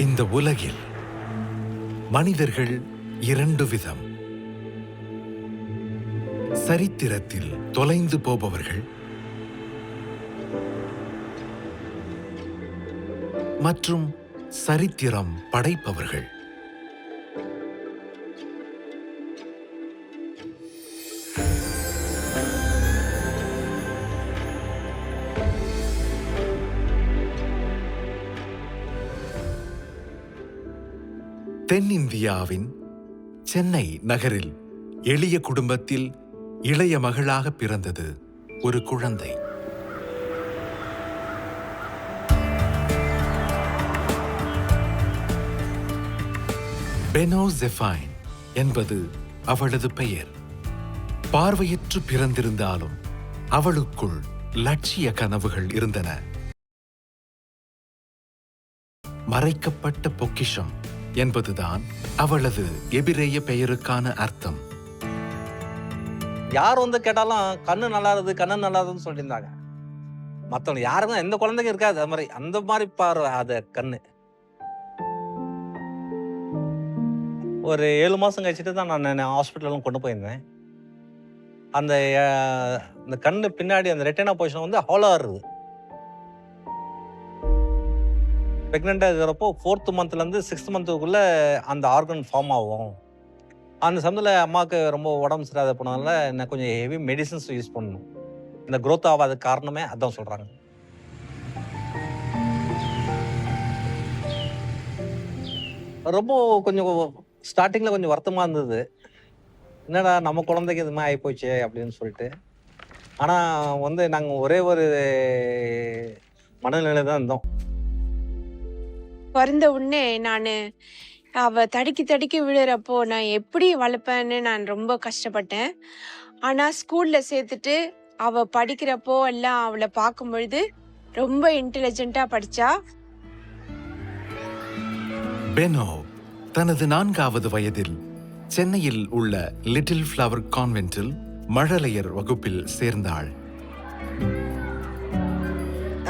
இந்த உலகில் மனிதர்கள் இரண்டு விதம். சரித்திரத்தில் தொலைந்து போபவர்கள் மற்றும் சரித்திரம் படைப்பவர்கள். தென்னிந்தியாவின் சென்னை நகரில் எளிய குடும்பத்தில் இளைய மகளாக பிறந்தது ஒரு குழந்தை. பெனோ ஜெஃபைன் என்பது அவளது பெயர். பார்வையற்று பிறந்திருந்தாலும் அவளுக்குள் லட்சிய கனவுகள் இருந்தன. மறைக்கப்பட்ட பொக்கிஷம் என்பதுதான் அவளது எபிரேய பெயருக்கான அர்த்தம். யார் வந்து கேட்டாலும் கண்ணு நல்லாது கண்ணு நல்லாதுன்னு சொல்லியிருந்தாங்க. மற்றவங்க யாருக்கும் எந்த குழந்தைங்க இருக்காது அது மாதிரி, அந்த மாதிரி பார்வை அது கண்ணு. ஒரு 7 மாதம் கழிச்சுட்டு தான் நான் ஹாஸ்பிட்டலும் கொண்டு போயிருந்தேன். அந்த கண்ணு பின்னாடி அந்த ரெட்டினா பொசிஷன் வந்து ஹாலோவாக இருக்குது. ப்ரெக்னெண்ட்டாக இருக்கிறப்போ 4th மந்த்லேருந்து 6th மந்த்துக்குள்ளே அந்த ஆர்கன் ஃபார்ம் ஆகும். அந்த சமயத்தில் அம்மாவுக்கு ரொம்ப உடம்பு சரியாத போனதால நான் கொஞ்சம் ஹெவி மெடிசன்ஸ் யூஸ் பண்ணணும். இந்த க்ரோத் ஆகாத காரணமே அதான் சொல்கிறாங்க. ரொம்ப கொஞ்சம் ஸ்டார்டிங்கில் கொஞ்சம் வருத்தமாக இருந்தது. என்னடா நம்ம குழந்தைக்கு இது மாதிரி ஆகிப்போச்சு அப்படின்னு சொல்லிட்டு. ஆனால் வந்து நாங்கள் ஒரே ஒரு மனநிலை தான் இருந்தோம். பிறந்த உடனே அவ தடுக்கி தடுக்கி விழுறப்போ நான் எப்படி வளர்ப்பேன்னு நான் ரொம்ப கஷ்டப்பட்டேன். ஆனா ஸ்கூல்ல சேர்த்துட்டு அவ படிக்கிறப்போ எல்லாம் அவளை பார்க்கும் பொழுது ரொம்ப இன்டெலிஜென்ட்டா படிச்சா. பெனோ தனது 4வது வயதில் சென்னையில் உள்ள லிட்டில் ஃப்ளவர் கான்வென்ட்டில் மழலையர் வகுப்பில் சேர்ந்தாள்.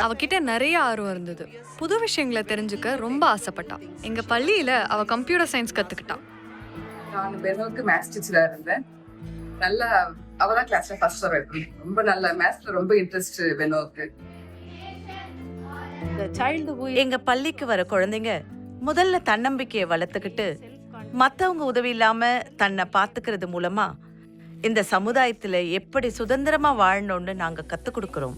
அவகிட்ட நிறைய ஆர்வம் இருந்தது. புது விஷயங்களை தெரிஞ்சுக்க ரொம்ப ஆசைப்பட்டா. எங்க பள்ளியில அவ கம்ப்யூட்டர் சயின்ஸ் கத்துக்கிட்டா. நான் பெனோக்கு மேத்ஸ் டீச்சரா இருந்தேன். நல்லா அவதான் கிளாஸ்ல ஃபர்ஸ்ட் வரும். ரொம்ப நல்ல மேத்ஸ்ல ரொம்ப இன்ட்ரெஸ்ட் பெனோக்கு. எங்க பள்ளிக்கு வர குழந்தைங்க முதல்ல தன்னம்பிக்கையை வளர்த்துக்கிட்டு மத்தவங்க உதவி இல்லாம தன்னை பாத்துக்கிறது மூலமா இந்த சமுதாயத்துல எப்படி சுதந்திரமா வாழணும்னு நாங்க கத்துக் கொடுக்கிறோம்.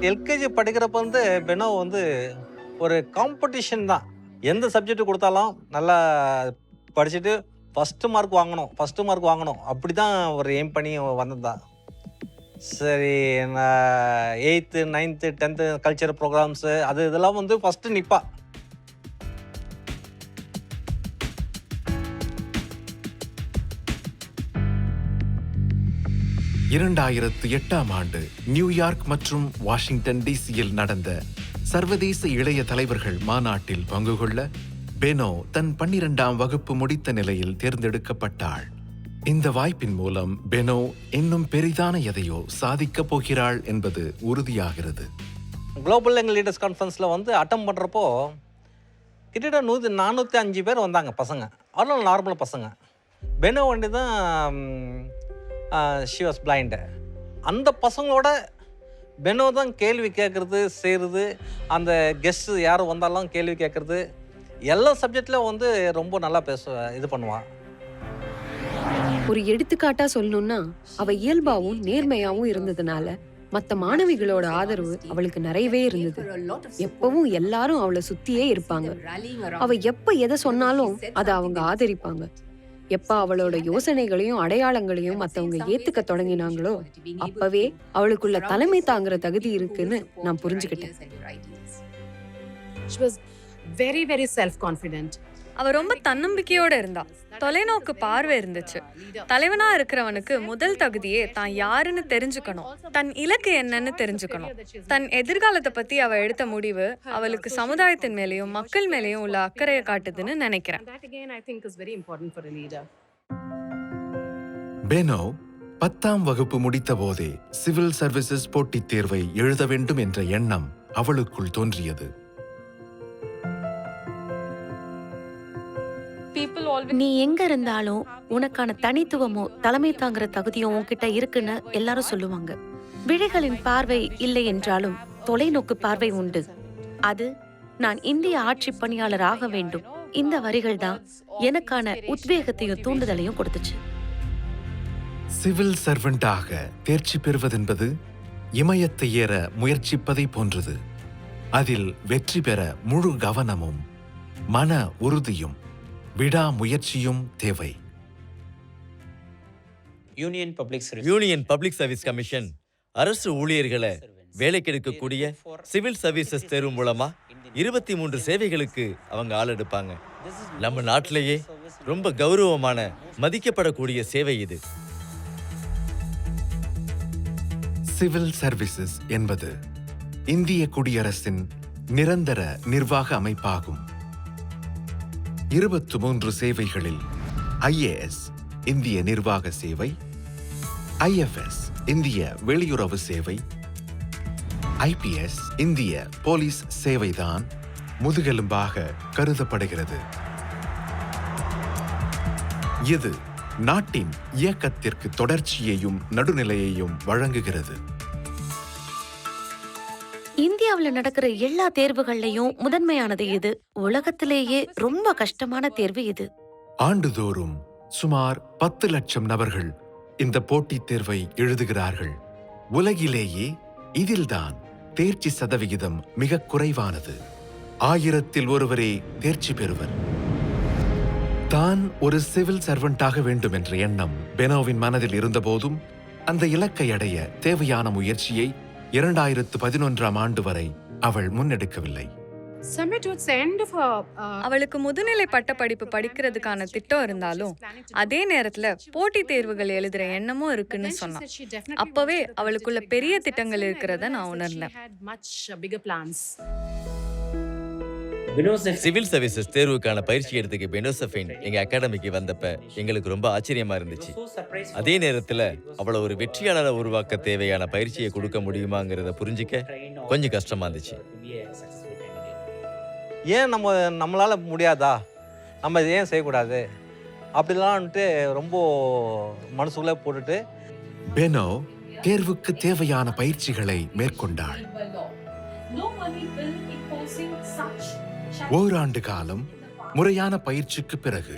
எல்கேஜி படிக்கிறப்ப வந்து பெனோ வந்து ஒரு காம்படிஷன் தான். எந்த சப்ஜெக்ட் கொடுத்தாலும் நல்லா படிச்சுட்டு ஃபஸ்ட்டு மார்க் வாங்கணும் அப்படி தான் ஒரு எய்ம் பண்ணி வந்ததா. சரி, நான் 8th 9th 10th culture programs இதெல்லாம் வந்து ஃபஸ்ட்டு நிற்பா. ஆண்டு நியூயார்க் மற்றும் வாஷிங்டன் டிசியில் நடந்த சர்வதேச இளைய தலைவர்கள் மாநாட்டில் பங்கு கொள்ள பெனோ தன் 12ஆம் வகுப்பு முடித்த நிலையில் தேர்ந்தெடுக்கப்பட்டாள். இந்த வாய்ப்பின் மூலம் பெனோ இன்னும் பெரிதான எதையோ சாதிக்கப் போகிறாள் என்பது உறுதியாகிறது. குளோபல் யங் லீடர்ஸ் கான்ஃபரன்ஸில் வந்து அட்டம் பண்ணுறப்போ கிட்டத்தட்ட 405 பேர் வந்தாங்க பசங்க. அதெல்லாம் நார்மல் பசங்க. பெனோ வண்டி தான் ஷி வாஸ் பிளைண்டு. அந்த பசங்களோட பெனோ தான் கேள்வி கேட்குறது செய்கிறது. அந்த கெஸ்ட் யாரும் வந்தாலும் கேள்வி கேட்குறது. எல்லா சப்ஜெக்ட்லையும் வந்து ரொம்ப நல்லா இது பண்ணுவாள். ஒரு எடுத்துக்காட்டா சொல்லணும்னா அவ இயல்பாவும் நேர்மையாவும் இருந்ததுனால மத்த மாணவிகளோட ஆதரவு அவளுக்கு நிறையவே இருந்தது. எப்பவும் எல்லாரும் அவளை சுத்தியே இருப்பாங்க. அவ எப்ப எதை சொன்னாலும் அதை அவங்க ஆதரிப்பாங்க. எப்ப அவளோட யோசனைகளையும் அடையாளங்களையும் மத்தவங்க ஏத்துக்க தொடங்கினாங்களோ அப்பவே அவளுக்குள்ள தலைமை தாங்குற தகுதி இருக்குன்னு நான் புரிஞ்சுக்கிட்டேன். very very self confident. அவ ரொம்ப தன்னம்பிக்கையோட இருந்தா. தொலைநோக்கு பார்வை இருந்துச்சு. தலைவனா இருக்கிறவனுக்கு முதல் தகுதியே தான் யாருன்னு தெரிஞ்சுக்கணும், தன் இலக்கு என்னன்னு தெரிஞ்சுக்கணும். தன் எதிர்காலத்தை பத்தி அவ எடுத்த முடிவு அவளுக்கு சமுதாயத்தின் மேலேயும் மக்கள் மேலேயும் உள்ள அக்கறையை காட்டுதுன்னு நினைக்கிறேன். பெனோ 10ஆம் வகுப்பு முடித்த போதே சிவில் சர்வீசஸ் போட்டித் தேர்வை எழுத வேண்டும் என்ற எண்ணம் அவளுக்குள் தோன்றியது. நீ எங்க இருந்தாலும் உனக்கான தனித்துவமும் தலைமை தாங்குற தகுதியும் உன்கிட்ட இருக்குன்னு எல்லாரும் சொல்லுவாங்க. விழிகளின் பார்வை இல்லை என்றாலும் தொலைநோக்கு பார்வை உண்டு. அது நான் இந்திய ஆட்சி பணியாளர் ஆக வேண்டும். இந்த வரிகள் தான் எனக்கான உத்வேகத்தையும் தூண்டுதலையும் கொடுத்துச்சு. சிவில் சர்வெண்டாக தேர்ச்சி பெறுவதென்பது இமயத்தை ஏற முயற்சிப்பதை போன்றது. அதில் வெற்றி பெற முழு கவனமும் மன உறுதியும் விடாமுயற்சியும் தேவை. யூனியன் பப்ளிக் சர்வீஸ் கமிஷன் அரசு ஊழியர்களை வேலைக்கெடுக்கக்கூடிய சிவில் சர்வீசஸ் தேர்வு மூலமா 23 சேவைகளுக்கு அவங்க ஆள் எடுப்பாங்க. நம்ம நாட்டிலேயே ரொம்ப கௌரவமான மதிக்கப்படக்கூடிய சேவை இது. சிவில் சர்வீசஸ் என்பது இந்திய குடியரசின் நிரந்தர நிர்வாக அமைப்பாகும். 23 சேவைகளில் IAS இந்திய நிர்வாக சேவை, IFS இந்திய வெளியுறவு சேவை, IPS இந்திய போலீஸ் சேவைதான் முதுகெலும்பாக கருதப்படுகிறது. இது நாட்டின் இயக்கத்திற்கு தொடர்ச்சியையும் நடுநிலையையும் வழங்குகிறது. இந்தியாவுல நடக்கிற எல்லா தேர்வுகள்லயும் முதன்மையானது இது. உலகத்திலேயே ரொம்ப கஷ்டமான தேர்வு இது. ஆண்டுதோறும் சுமார் 10 லட்சம் நபர்கள் இந்த போட்டித் தேர்வை எழுதுகிறார்கள். உலகிலேயே இதில்தான் தேர்ச்சி சதவிகிதம் மிக குறைவானது. 1000-ல் ஒருவரே தேர்ச்சி பெறுவர். தான் ஒரு சிவில் சர்வெண்டாக வேண்டும் என்ற எண்ணம் பெனோவின் மனதில் இருந்தபோதும் அந்த இலக்கை அடைய தேவையான முயற்சியை 2011ஆம் ஆண்டு வரை அவள் முன்னெடுக்கவில்லை. அவளுக்கு முதுநிலை பட்டப்படிப்பு படிக்கிறதுக்கான திட்டம் இருந்தாலும் அதே நேரத்துல போட்டித் தேர்வுகள் எழுதுற எண்ணமும் இருக்குன்னு சொன்னான். அப்பவே அவளுக்குள்ள பெரிய திட்டங்கள் இருக்கிறத நான் உணர்ந்தேன். சிவில் சர்வீசஸ் தேர்வுக்கான பயிற்சி எடுத்துக்க பெனோசஃபைன் எங்க அகாடமிக்கு வந்தப்ப எங்களுக்கு ரொம்ப ஆச்சரியமா இருந்துச்சு. அதே நேரத்துல அவளை ஒரு வெற்றியாளரை உருவாக்க தேவையான பயிற்சியை கொடுக்க முடியுமாங்கிறத புரிஞ்சிக்க கொஞ்சம் கஷ்டமா இருந்துச்சு. ஏன் நம்மளால முடியாதா, நம்ம இதை ஏன் செய்யக்கூடாது அப்படிலான்ட்டு ரொம்ப மனசுக்குள்ளே போட்டுட்டு பெனோ தேர்வுக்கு தேவையான பயிற்சிகளை மேற்கொண்டாள். ஓராண்டு காலம் முறையான பயிற்சிக்கு பிறகு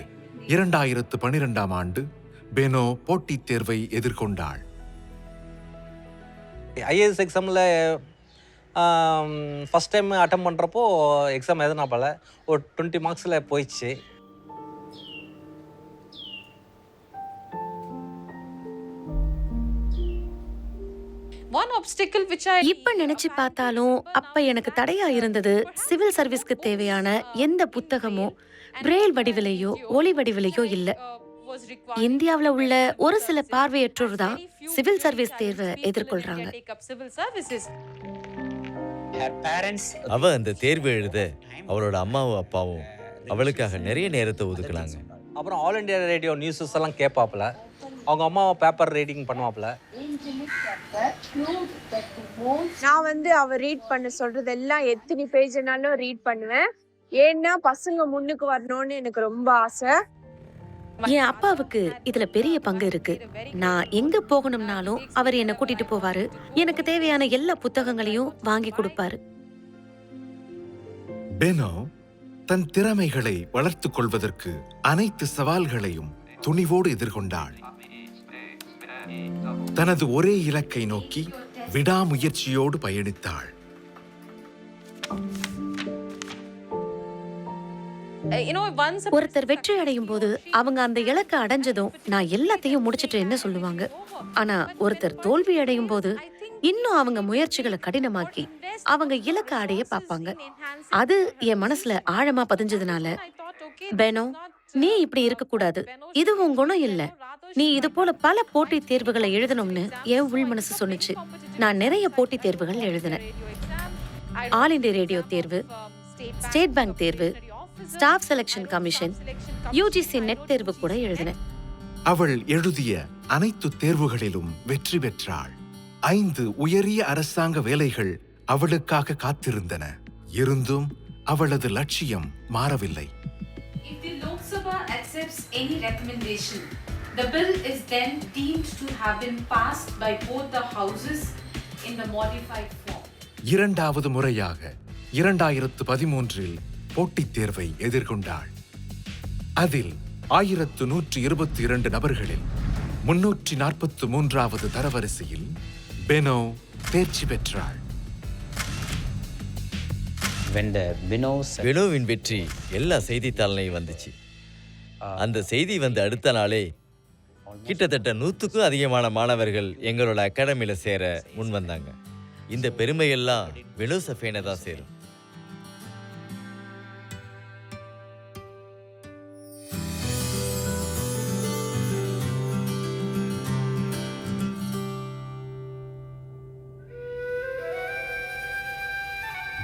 2012ஆம் ஆண்டு பெனோ போட்டித் தேர்வை எதிர்கொண்டாள். IAS எக்ஸாமில் ஃபஸ்ட் டைம் அட்டம் பண்ணுறப்போ எக்ஸாம் எதுனாப்பல ஒரு 20 மார்க்ஸில் போயிடுச்சு. இப்ப நினைச்சு பார்த்தாலும் அப்ப எனக்கு தடையா இருந்தது சிவில் சர்வீஸ்க்கு தேவையான எந்த புத்தகமோ பிரெயில் வடிவிலையோ ஒளி வடிவிலையோ இல்ல. இந்தியாவுல உள்ள ஒரு சில பார்வையற்றோர் தான் சிவில் சர்வீஸ் தேர்வை எதிர்கொள்றாங்க. அவ அந்த தேர்வு எழுத அவளோட அம்மாவும் அப்பாவும் அவளுக்காக நிறைய நேரத்தை ஒதுக்குனாங்க. அப்புறம் ஆல் இண்டியா ரேடியோ நியூஸஸ் எல்லாம் கேட்பாப்புல, அவங்க அம்மாவை பேப்பர் ரீடிங் பண்ணுவாப்புல. நான் அவ ரீட் பண்ண சொல்றதெல்லாம் எத்தனை பேஜ்னாலும் ரீட் பண்ணுவேன். ஏன்னா பசங்க முன்னுக்கு வரணும்னு எனக்கு ரொம்ப ஆசை. என் அப்பாவுக்கு இதுல பெரிய பங்கு இருக்கு. நான் எங்க போகணும்னாலும் அவர் என்ன கூட்டிட்டு போவாரு. எனக்கு தேவையான எல்லா புத்தகங்களையும் வாங்கி கொடுப்பாரு. பெனோ தன் திறமைகளை வளர்த்துக் கொள்வதற்கு அனைத்து சவால்களையும் துணிவோடு எதிர்கொண்டாள். தனது ஒரே இலக்கை நோக்கி விடாமுயற்சியோடு பயணித்தாள். ஒருத்தர் வெற்றி அடையும் போது அவங்க அந்த இலக்கை அடைஞ்சதும் நான் எல்லாத்தையும் முடிச்சிட்டு என்ன சொல்லுவாங்க. ஆனா ஒருத்தர் தோல்வி அடையும் போது இன்னும் அவங்க முயற்சிகளை கடினமாக்கி அவங்க இலக்கை அடைய பார்ப்பாங்க. அது என் மனசுல ஆழமா பதிஞ்சதுனால, பெனோ நீ இப்படி இருக்க கூடாது, இது உன் குணம் இல்ல, நீ இது போல பல போட்டி தேர்வுகளை எழுதணும்னு என் உள் மனசு சொன்னுச்சு. நான் நிறைய போட்டி தேர்வுகள் எழுதினேன். ஆல் இண்டியா ரேடியோ தேர்வு, ஸ்டேட் பேங்க் தேர்வு, staff selection commission, UGC net தேர்வு கூட எழுதினேன். அவள் எழுதிய அனைத்து தேர்வுகளிலும் வெற்றி பெற்றாள். 5 உயரிய அரசாங்க வேலைகள் அவளுக்காக காத்திருந்தன. இருந்தும் அவளது லட்சியம் மாறவில்லை. If the Lok Sabha accepts any recommendation, the bill is then deemed to have been passed by both the houses in the modified form. இரண்டாவது முறையாக 2013 போட்டித் தேர்வை எதிர்கொண்டாள். அதில் 1122 நபர்களில் 343வது தரவரிசையில் பெனோ தேர்ச்சி பெற்றாள். பெனோவின் வெற்றி எல்லா செய்தித்தாள்லையும் வந்துச்சு. அந்த செய்தி வந்து அடுத்த நாளே கிட்டத்தட்ட 100க்கும் அதிகமான மாணவர்கள் எங்களோட அகாடமியில சேர முன் வந்தாங்க. இந்த பெருமையெல்லாம் பெனோ சஃபேனை தான் சேரும்.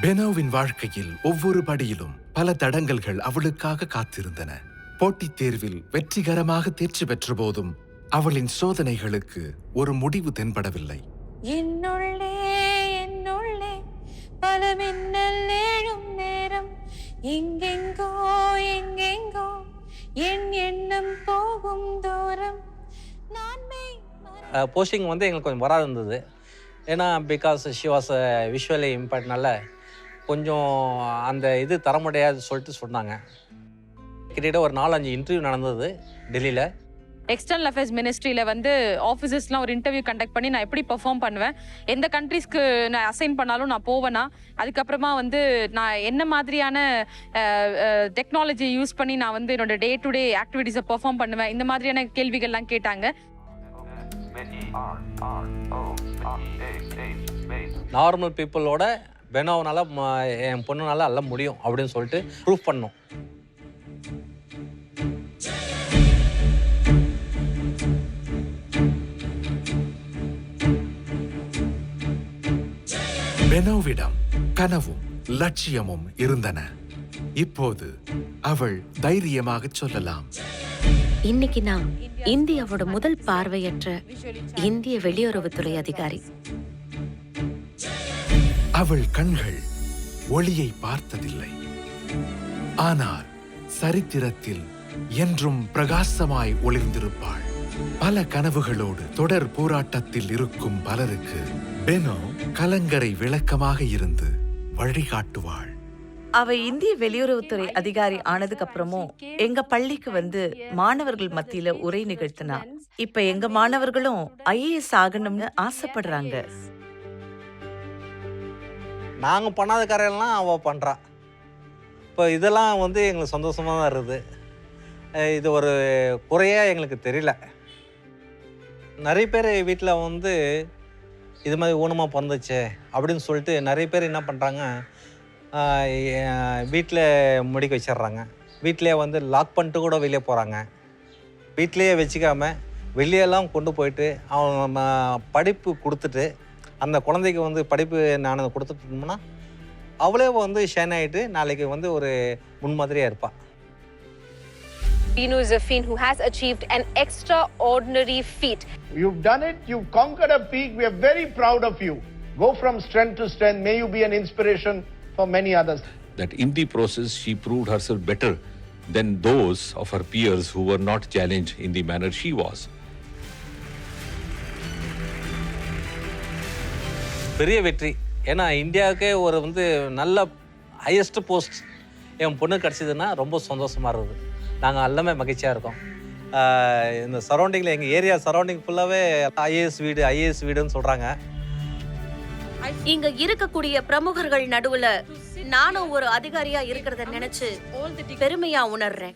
பெனோவின் வாழ்க்கையில் ஒவ்வொரு படியிலும் பல தடங்கல்கள் அவளுக்காக காத்திருந்தன. போட்டித் தேர்வில் வெற்றிகரமாக தேர்ச்சி பெற்ற போதும் அவளின் சோதனைகளுக்கு ஒரு முடிவு தென்படவில்லை. என்னுள்ளே என்னுள்ளே பல மின்னல் ஏழும் நேரம், எங்கெங்கோ எங்கெங்கோ என் எண்ணம் போகும் தூரம். போஸ்டிங் வந்து எங்களுக்கு கொஞ்சம் வராது இருந்தது. ஏன்னா பிகாஸ் ஷி வாஸ் விஷுவலி இம்பேக்ட்னால கொஞ்சம் அந்த இது தர முடியாது சொல்லிட்டு சொன்னாங்க. கிட்டத்தட்ட ஒரு 4-5 இன்டர்வியூ நடந்தது டெல்லியில். எக்ஸ்டர்னல் அஃபேர்ஸ் மினிஸ்ட்ரியில் வந்து ஆஃபீஸர்ஸ்லாம் ஒரு இன்டர்வியூ கண்டக்ட் பண்ணி நான் எப்படி பெர்ஃபார்ம் பண்ணுவேன், எந்த கண்ட்ரீஸ்க்கு நான் அசைன் பண்ணாலும் நான் போவேனா, அதுக்கப்புறமா வந்து நான் என்ன மாதிரியான டெக்னாலஜி யூஸ் பண்ணி நான் வந்து என்னோட டே டு டே ஆக்டிவிட்டீஸை பெர்ஃபார்ம் பண்ணுவேன், இந்த மாதிரியான கேள்விகள்லாம் கேட்டாங்க. நார்மல் பீப்புளோட பெனோவனால என் பொண்ணுனால அல்ல முடியும் அப்படின்னு சொல்லிட்டு ப்ரூஃப் பண்ணோம். பெனோவிடம் கனவும் லட்சியமும் இருந்தன. இப்போது அவள் தைரியமாக சொல்லலாம், இன்னைக்கு நான் இந்தியாவோட முதல் பார்வையற்ற இந்திய வெளியுறவுத்துறை அதிகாரி. அவள் கண்கள் ஒளியை பார்த்ததில்லை, ஆனால் சரித்திரத்தில் என்றும் பிரகாசமாய் ஒளிர்ந்திருப்பாள். பல கனவுகளோடு தொடர் போராட்டத்தில் இருக்கும் பலருக்கு பெனோ கலங்கரை விளக்கமாக இருந்து வழிகாட்டுவாள். அவ இந்திய வெளியுறவுத்துறை அதிகாரி ஆனதுக்கு அப்புறமும் எங்க பள்ளிக்கு வந்து மாணவர்கள் மத்தியில உரை நிகழ்த்தினா. இப்ப எங்க மாணவர்களும் IAS ஆகணும்னு ஆசைப்படுறாங்க. நாங்கள் பண்ணாத காரையெல்லாம் அவள் பண்ணுறா. இப்போ இதெல்லாம் வந்து எங்களுக்கு சந்தோஷமாக தான் இருக்குது. இது ஒரு குறையாக எங்களுக்கு தெரியல. நிறைய பேர் வீட்டில் வந்து இது மாதிரி ஊனமாக பிறந்துச்சு அப்படின்னு சொல்லிட்டு நிறைய பேர் என்ன பண்ணுறாங்க, வீட்டில் முடிக்க வச்சிடுறாங்க. வீட்டிலே வந்து லாக் பண்ணிட்டு கூட வெளியே போகிறாங்க. வீட்டிலையே வச்சுக்காம வெளியெல்லாம் கொண்டு போயிட்டு அவங்க படிப்பு கொடுத்துட்டு அந்த குழந்தைக்கு வந்து படிப்பு நான் கொடுத்துட்டோம்னா அவளே வந்து ஷைன் ஆகிட்டு நாளைக்கு வந்து ஒரு முன்மாதிரியாக இருப்பாள். Bino is a fiend who has achieved an extraordinary feat. You've done it. You've conquered a peak. We are very proud of you. Go from strength to strength. May you be an inspiration for many others. That in the process, she proved herself better than those of her peers who were not challenged in the manner she was. பெரிய வெற்றி. ஏன்னா இந்தியாவுக்கே ஒரு வந்து நல்ல highest post என் பொண்ணு கிடச்சிதுன்னா ரொம்ப சந்தோஷமாக இருக்குது. நாங்கள் எல்லாமே மகிழ்ச்சியாக இருக்கோம். இந்த சரௌண்டிங்கில் எங்கள் ஏரியா சரௌண்டிங் ஃபுல்லாகவே ஐஏஎஸ் வீடுன்னு சொல்கிறாங்க. இங்க இருக்கக்கூடிய பிரமுகர்கள் நடுவுல நானும் ஒரு அதிகாரியா இருக்கிறத நினைச்சு பெருமையா உணர்றேன்.